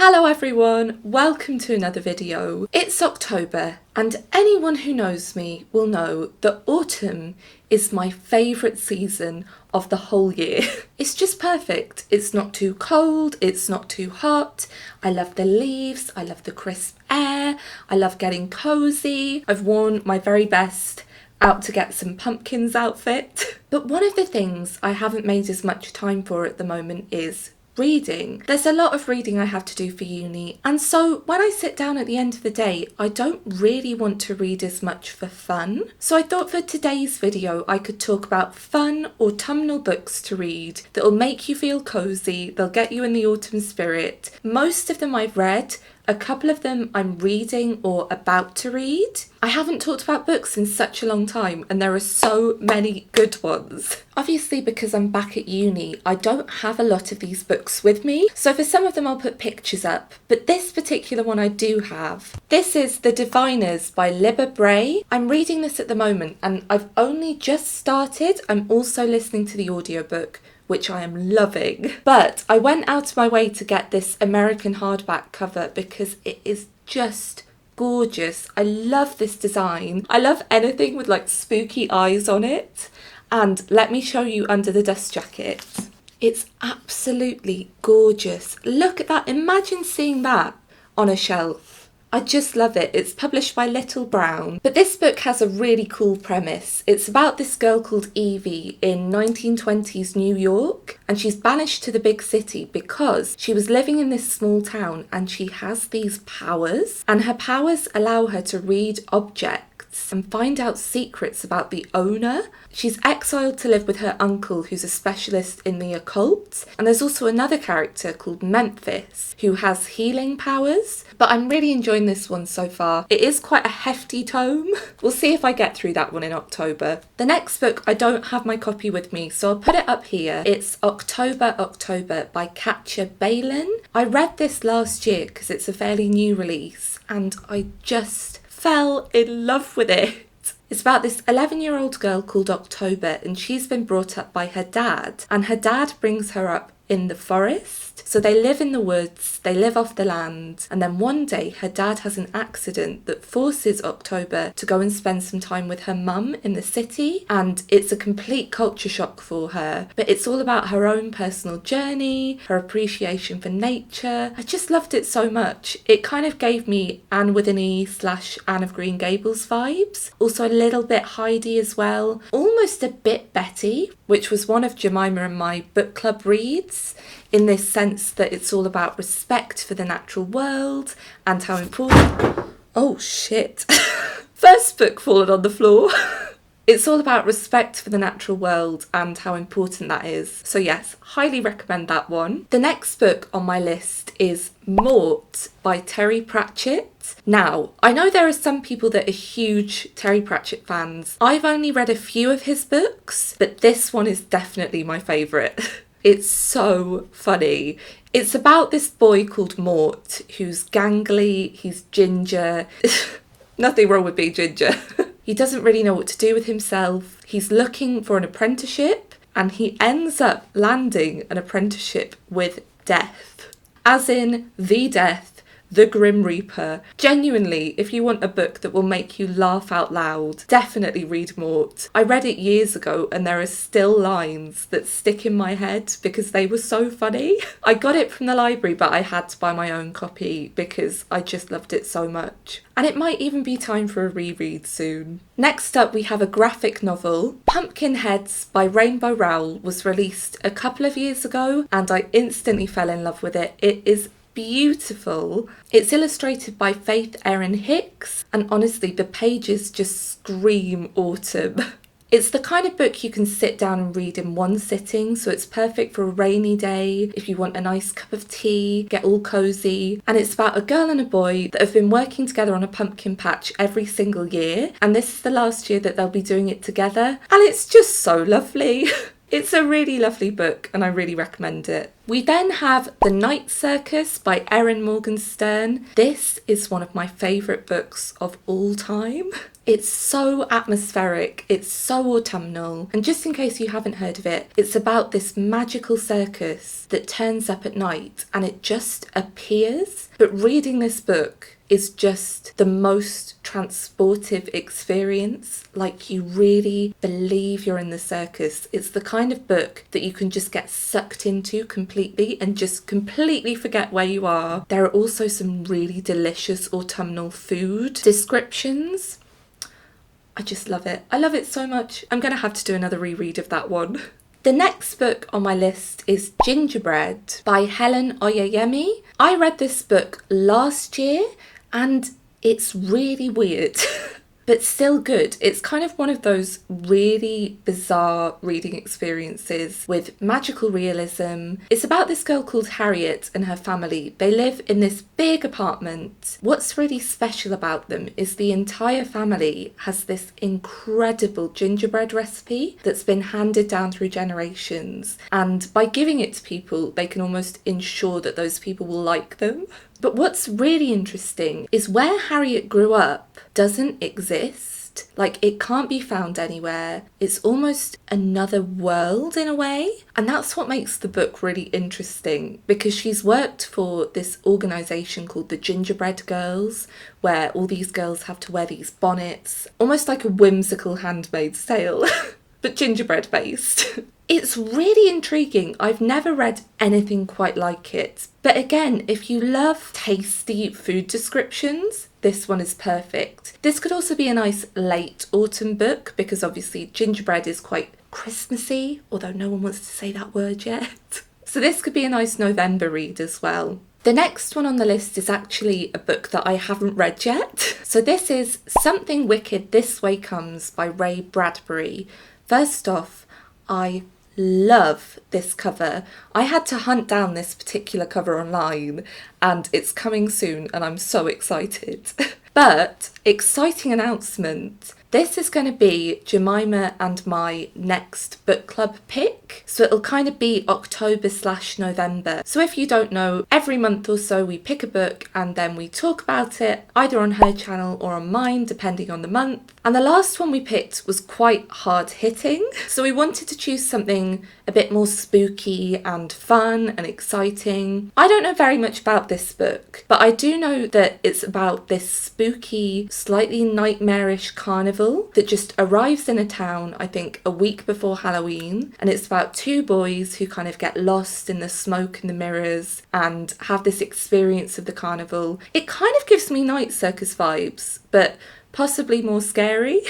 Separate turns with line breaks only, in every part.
Hello everyone, welcome to another video. It's October and anyone who knows me will know that autumn is my favourite season of the whole year. It's just perfect. It's not too cold, it's not too hot. I love the leaves, I love the crisp air, I love getting cosy. I've worn my very best out to get some pumpkins outfit. But one of the things I haven't made as much time for at the moment is reading. There's a lot of reading I have to do for uni, and so when I sit down at the end of the day, I don't really want to read as much for fun. So I thought for today's video I could talk about fun autumnal books to read that will make you feel cozy, they'll get you in the autumn spirit. Most of them I've read, a couple of them I'm reading or about to read. I haven't talked about books in such a long time and there are so many good ones. Obviously because I'm back at uni, I don't have a lot of these books with me, so for some of them I'll put pictures up, but this particular one I do have. This is The Diviners by Libba Bray. I'm reading this at the moment and I've only just started. I'm also listening to the audiobook, which I am loving. But I went out of my way to get this American hardback cover because it is just gorgeous. I love this design. I love anything with like spooky eyes on it. And let me show you under the dust jacket. It's absolutely gorgeous. Look at that. Imagine seeing that on a shelf. I just love it. It's published by Little Brown. But this book has a really cool premise. It's about this girl called Evie in 1920s New York, and she's banished to the big city because she was living in this small town and she has these powers, and her powers allow her to read objects and find out secrets about the owner. She's exiled to live with her uncle, who's a specialist in the occult, and there's also another character called Memphis who has healing powers. But I'm really enjoying this one so far. It is quite a hefty tome. We'll see if I get through that one in October. The next book, I don't have my copy with me, so I'll put it up here. It's October by Katja Balin. I read this last year because it's a fairly new release and I just fell in love with it. It's about this 11-year-old girl called October, and she's been brought up by her dad, and her dad brings her up in the forest. So they live in the woods, they live off the land, and then one day her dad has an accident that forces October to go and spend some time with her mum in the city, and it's a complete culture shock for her. But it's all about her own personal journey, her appreciation for nature. I just loved it so much. It kind of gave me Anne with an E / Anne of Green Gables vibes. Also a little bit Heidi as well. Almost a bit Betty, which was one of Jemima and my book club reads, in this sense that it's all about respect for the natural world and how important... Oh shit. First book fallen on the floor. It's all about respect for the natural world and how important that is. So yes, highly recommend that one. The next book on my list is Mort by Terry Pratchett. Now, I know there are some people that are huge Terry Pratchett fans. I've only read a few of his books, but this one is definitely my favourite. It's so funny. It's about this boy called Mort who's gangly, he's ginger. Nothing wrong with being ginger. He doesn't really know what to do with himself. He's looking for an apprenticeship and he ends up landing an apprenticeship with Death. As in the Death, the Grim Reaper. Genuinely, if you want a book that will make you laugh out loud, definitely read Mort. I read it years ago and there are still lines that stick in my head because they were so funny. I got it from the library, but I had to buy my own copy because I just loved it so much. And it might even be time for a reread soon. Next up we have a graphic novel. Pumpkinheads by Rainbow Rowell was released a couple of years ago and I instantly fell in love with it. It is beautiful. It's illustrated by Faith Erin Hicks, and honestly the pages just scream autumn. It's the kind of book you can sit down and read in one sitting, so it's perfect for a rainy day, if you want a nice cup of tea, get all cozy. And it's about a girl and a boy that have been working together on a pumpkin patch every single year, and this is the last year that they'll be doing it together, and it's just so lovely. It's a really lovely book and I really recommend it. We then have The Night Circus by Erin Morgenstern. This is one of my favourite books of all time. It's so atmospheric, it's so autumnal, and just in case you haven't heard of it, it's about this magical circus that turns up at night and it just appears. But reading this book is just the most transportive experience. Like, you really believe you're in the circus. It's the kind of book that you can just get sucked into completely and just completely forget where you are. There are also some really delicious autumnal food descriptions. I just love it. I love it so much. I'm going to have to do another reread of that one. The next book on my list is Gingerbread by Helen Oyeyemi. I read this book last year and it's really weird, but still good. It's kind of one of those really bizarre reading experiences with magical realism. It's about this girl called Harriet and her family. They live in this big apartment. What's really special about them is the entire family has this incredible gingerbread recipe that's been handed down through generations. And by giving it to people, they can almost ensure that those people will like them. But what's really interesting is where Harriet grew up doesn't exist. Like, it can't be found anywhere. It's almost another world in a way. And that's what makes the book really interesting, because she's worked for this organisation called the Gingerbread Girls, where all these girls have to wear these bonnets, almost like a whimsical Handmaid's Tale, but gingerbread based. It's really intriguing. I've never read anything quite like it. But again, if you love tasty food descriptions, this one is perfect. This could also be a nice late autumn book, because obviously gingerbread is quite Christmassy, although no one wants to say that word yet. So this could be a nice November read as well. The next one on the list is actually a book that I haven't read yet. So this is Something Wicked This Way Comes by Ray Bradbury. First off, I love this cover. I had to hunt down this particular cover online and it's coming soon and I'm so excited. But exciting announcement. This is going to be Jemima and my next book club pick. So it'll kind of be October/November. So if you don't know, every month or so we pick a book and then we talk about it either on her channel or on mine, depending on the month. And the last one we picked was quite hard hitting. So we wanted to choose something a bit more spooky and fun and exciting. I don't know very much about this book, but I do know that it's about this spooky, slightly nightmarish carnival that just arrives in a town, I think, a week before Halloween. And it's about two boys who kind of get lost in the smoke and the mirrors and have this experience of the carnival. It kind of gives me Night Circus vibes, but possibly more scary.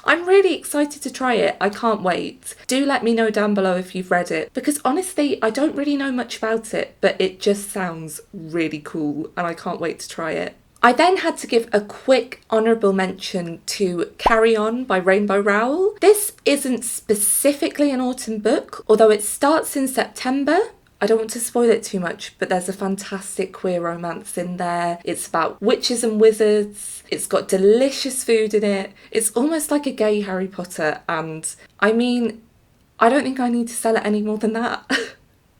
I'm really excited to try it. I can't wait. Do let me know down below if you've read it, because honestly, I don't really know much about it, but it just sounds really cool and I can't wait to try it. I then had to give a quick honourable mention to Carry On by Rainbow Rowell. This isn't specifically an autumn book, although it starts in September. I don't want to spoil it too much, but there's a fantastic queer romance in there. It's about witches and wizards. It's got delicious food in it. It's almost like a gay Harry Potter, and I mean, I don't think I need to sell it any more than that.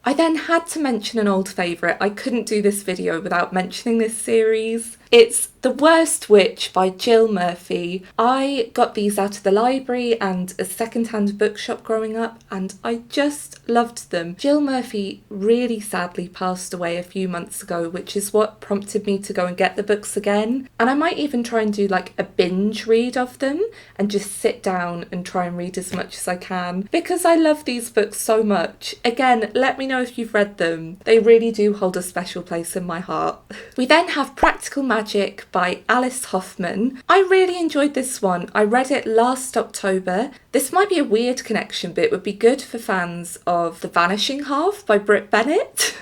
I then had to mention an old favourite. I couldn't do this video without mentioning this series. It's The Worst Witch by Jill Murphy. I got these out of the library and a second-hand bookshop growing up, and I just loved them. Jill Murphy really sadly passed away a few months ago, which is what prompted me to go and get the books again. And I might even try and do like a binge read of them and just sit down and try and read as much as I can, because I love these books so much. Again, let me know if you've read them. They really do hold a special place in my heart. We then have Practical Magic by Alice Hoffman. I really enjoyed this one. I read it last October. This might be a weird connection, but it would be good for fans of The Vanishing Half by Brit Bennett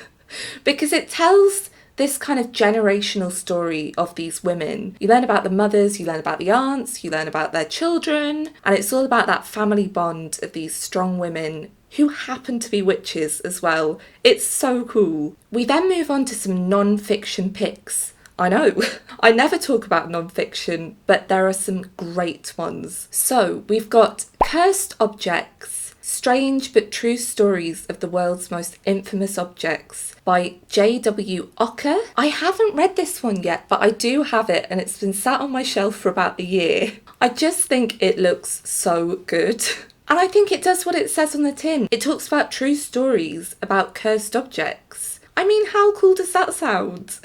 because it tells this kind of generational story of these women. You learn about the mothers, you learn about the aunts, you learn about their children, and it's all about that family bond of these strong women who happen to be witches as well. It's so cool. We then move on to some non-fiction picks. I know, I never talk about non-fiction, but there are some great ones. So we've got Cursed Objects Strange but True Stories of the World's Most Infamous Objects by J.W. Ocker. I haven't read this one yet, but I do have it and it's been sat on my shelf for about a year. I just think it looks so good. And I think it does what it says on the tin. It talks about true stories about cursed objects. I mean, how cool does that sound?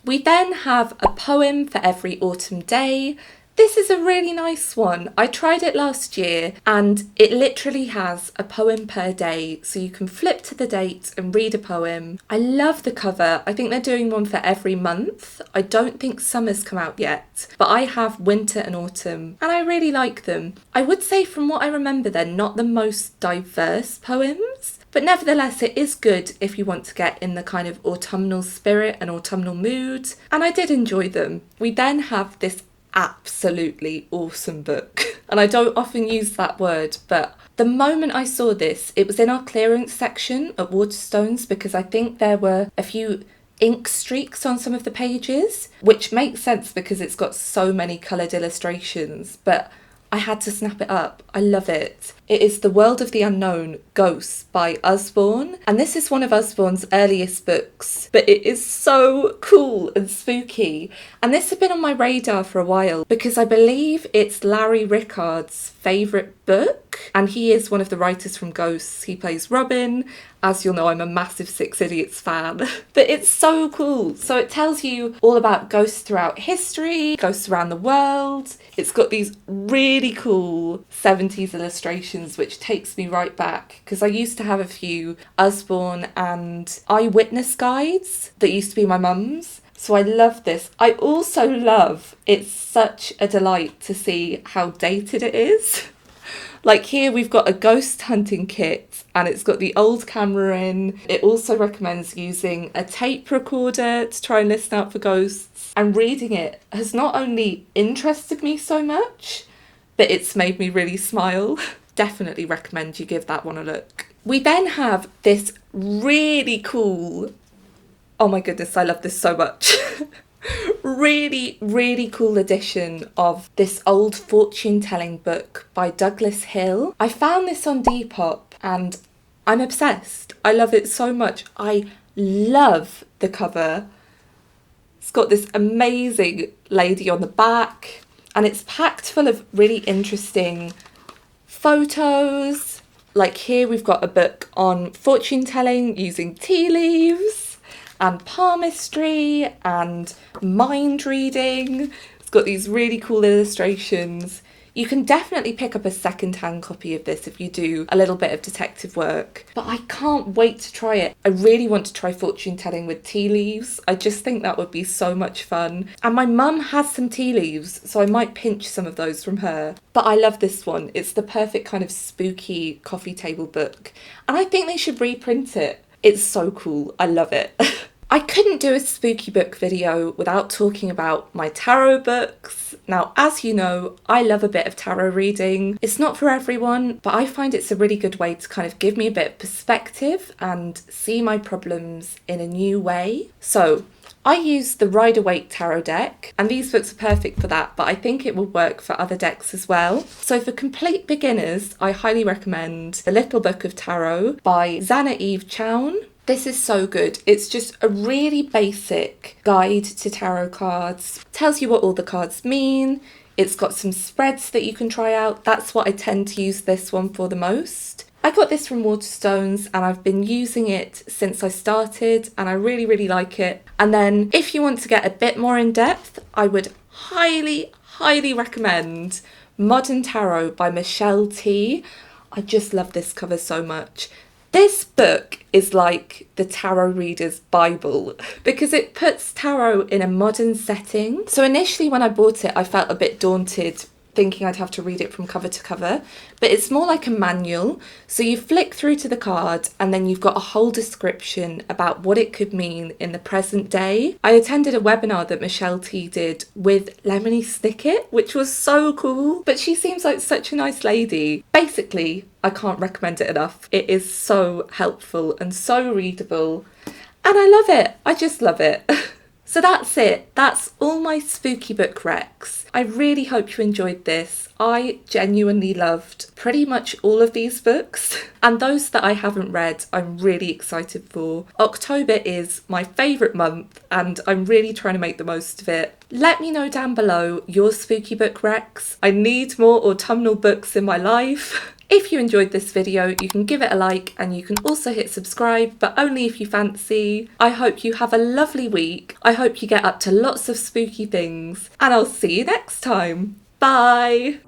We then have a poem for every autumn day. This is a really nice one. I tried it last year and it literally has a poem per day, so you can flip to the date and read a poem. I love the cover. I think they're doing one for every month. I don't think summer's come out yet, but I have winter and autumn and I really like them. I would say from what I remember they're not the most diverse poems, but nevertheless it is good if you want to get in the kind of autumnal spirit and autumnal mood, and I did enjoy them. We then have this absolutely awesome book, and I don't often use that word, but the moment I saw this, it was in our clearance section at Waterstones because I think there were a few ink streaks on some of the pages, which makes sense because it's got so many coloured illustrations, but I had to snap it up. I love it. It is The World of the Unknown, Ghosts by Usborne, and this is one of Usborne's earliest books, but it is so cool and spooky. And this had been on my radar for a while because I believe it's Larry Rickard's favourite book, and he is one of the writers from Ghosts. He plays Robin. As you'll know, I'm a massive Six Idiots fan, but it's so cool. So it tells you all about ghosts throughout history, ghosts around the world. It's got these really cool 70s illustrations, which takes me right back because I used to have a few Usborne and eyewitness guides that used to be my mum's. So I love this. I also love, it's such a delight to see how dated it is. Like here we've got a ghost hunting kit and it's got the old camera in. It also recommends using a tape recorder to try and listen out for ghosts. And reading it has not only interested me so much, but it's made me really smile. Definitely recommend you give that one a look. We then have this really cool, oh my goodness, I love this so much. Really cool edition of this old fortune telling book by Douglas Hill. I found this on Depop and I'm obsessed. I love it so much. I love the cover. It's got this amazing lady on the back and it's packed full of really interesting photos. Like here we've got a book on fortune telling using tea leaves and palmistry and mind reading. It's got these really cool illustrations. You can definitely pick up a second-hand copy of this if you do a little bit of detective work. But I can't wait to try it. I really want to try fortune telling with tea leaves. I just think that would be so much fun. And my mum has some tea leaves, so I might pinch some of those from her. But I love this one. It's the perfect kind of spooky coffee table book. And I think they should reprint it. It's so cool. I love it. I couldn't do a spooky book video without talking about my tarot books. Now, as you know, I love a bit of tarot reading. It's not for everyone, but I find it's a really good way to kind of give me a bit of perspective and see my problems in a new way. So I use the Rider Waite tarot deck, and these books are perfect for that, but I think it will work for other decks as well. So for complete beginners, I highly recommend The Little Book of Tarot by Zana Eve Chown. This is so good. It's just a really basic guide to tarot cards. Tells you what all the cards mean. It's got some spreads that you can try out. That's what I tend to use this one for the most. I got this from Waterstones and I've been using it since I started and I really like it. And then if you want to get a bit more in depth, I would highly recommend Modern Tarot by Michelle T. I just love this cover so much. This book is like the tarot reader's Bible because it puts tarot in a modern setting. So initially when I bought it, I felt a bit daunted thinking I'd have to read it from cover to cover, but it's more like a manual. So you flick through to the card and then you've got a whole description about what it could mean in the present day. I attended a webinar that Michelle T did with Lemony Snicket, which was so cool, but she seems like such a nice lady. Basically, I can't recommend it enough. It is so helpful and so readable and I love it. I just love it. So that's it. That's all my spooky book recs. I really hope you enjoyed this. I genuinely loved pretty much all of these books, and those that I haven't read, I'm really excited for. October is my favourite month, and I'm really trying to make the most of it. Let me know down below your spooky book recs. I need more autumnal books in my life. If you enjoyed this video, you can give it a like, and you can also hit subscribe, but only if you fancy. I hope you have a lovely week. I hope you get up to lots of spooky things, and I'll see you next time. Bye!